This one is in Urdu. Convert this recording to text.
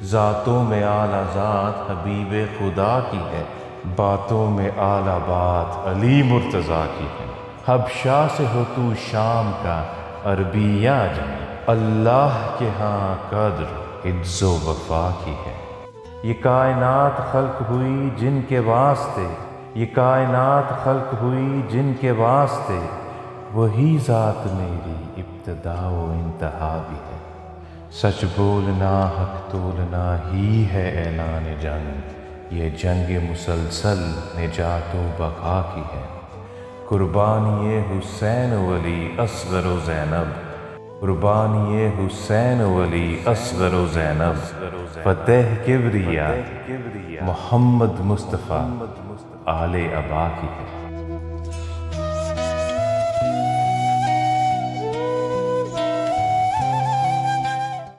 ذاتوں میں اعلیٰ ذات حبیب خدا کی ہے، باتوں میں اعلیٰ بات علی مرتضیٰ کی ہے۔ حبشہ سے ہو تو شام کا عربیہ جائے، اللہ کے ہاں قدر عز و وفا کی ہے۔ یہ کائنات خلق ہوئی جن کے واسطے، یہ کائنات خلق ہوئی جن کے واسطے، وہی ذات میری ابتدا و انتہا بھی ہے۔ سچ بولنا حق تولنا ہی ہے اعلان جنگ، یہ جنگ مسلسل نجات و بقا کی ہے۔ قربانی حسین و علی اصغر و زینب، قربانی حسین و علی اصغر و زینب، فتح کبریا محمد مصطفیٰ آل ابا کی ہے۔